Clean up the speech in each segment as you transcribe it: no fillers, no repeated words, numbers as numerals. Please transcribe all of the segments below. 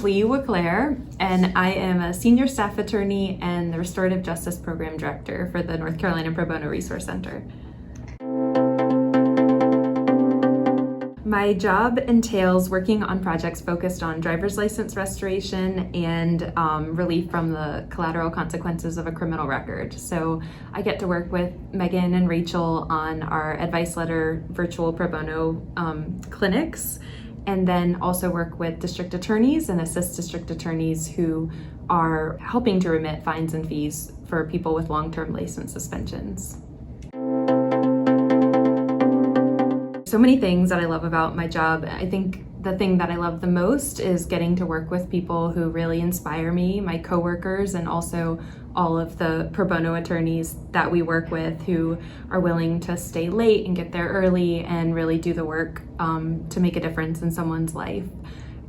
Leigh Wicclair, and I am a senior staff attorney and the Restorative Justice Program Director for the North Carolina Pro Bono Resource Center. My job entails working on projects focused on driver's license restoration and relief from the collateral consequences of a criminal record. So I get to work with Megan and Rachel on our advice letter virtual pro bono clinics, and then also work with district attorneys and assist district attorneys who are helping to remit fines and fees for people with long-term license suspensions. So many things that I love about my job. I think the thing that I love the most is getting to work with people who really inspire me, my coworkers, and also all of the pro bono attorneys that we work with who are willing to stay late and get there early and really do the work to make a difference in someone's life.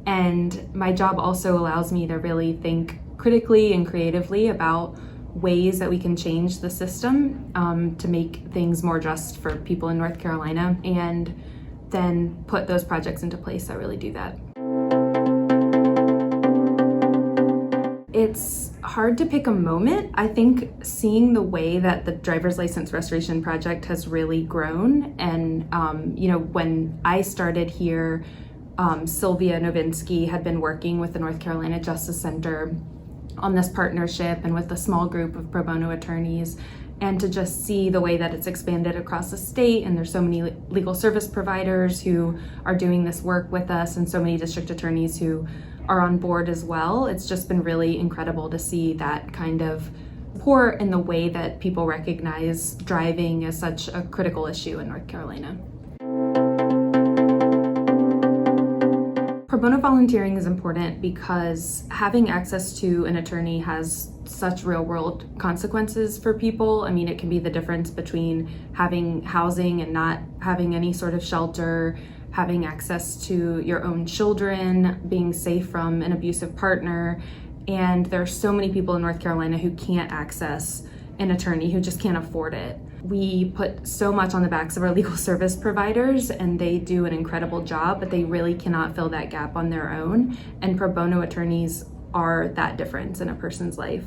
And my job also allows me to really think critically and creatively about ways that we can change the system to make things more just for people in North Carolina, and then put those projects into place that really do that. It's hard to pick a moment. I think seeing the way that the driver's license restoration project has really grown, and when I started here, Sylvia Novinsky had been working with the North Carolina Justice Center on this partnership and with a small group of pro bono attorneys, and to just see the way that it's expanded across the state, and there's so many legal service providers who are doing this work with us and so many district attorneys who are on board as well. It's just been really incredible to see that kind of support in the way that people recognize driving as such a critical issue in North Carolina. Pro bono volunteering is important because having access to an attorney has such real world consequences for people. I mean, it can be the difference between having housing and not having any sort of shelter, having access to your own children, being safe from an abusive partner. And there are so many people in North Carolina who can't access an attorney, who just can't afford it. We put so much on the backs of our legal service providers, and they do an incredible job, but they really cannot fill that gap on their own. And pro bono attorneys are that difference in a person's life.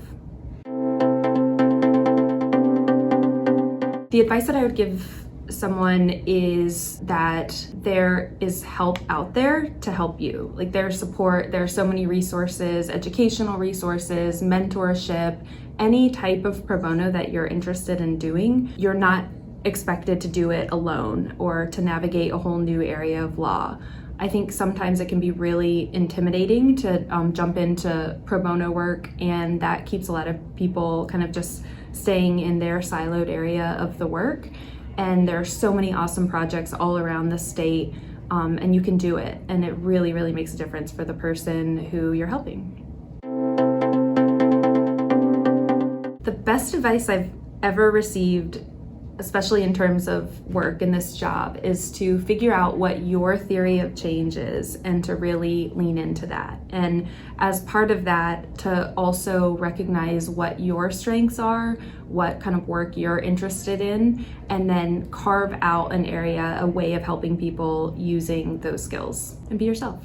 The advice that I would give someone is that there is help out there to help you. Like, there's support, there are so many resources, educational resources, mentorship, any type of pro bono that you're interested in doing. You're not expected to do it alone or to navigate a whole new area of law. I think sometimes it can be really intimidating to jump into pro bono work, and that keeps a lot of people kind of just staying in their siloed area of the work. And there are so many awesome projects all around the state, and you can do it, and it really, really makes a difference for the person who you're helping. The best advice I've ever received, especially in terms of work in this job, is to figure out what your theory of change is and to really lean into that. And as part of that, to also recognize what your strengths are, what kind of work you're interested in, and then carve out an area, a way of helping people using those skills, and be yourself.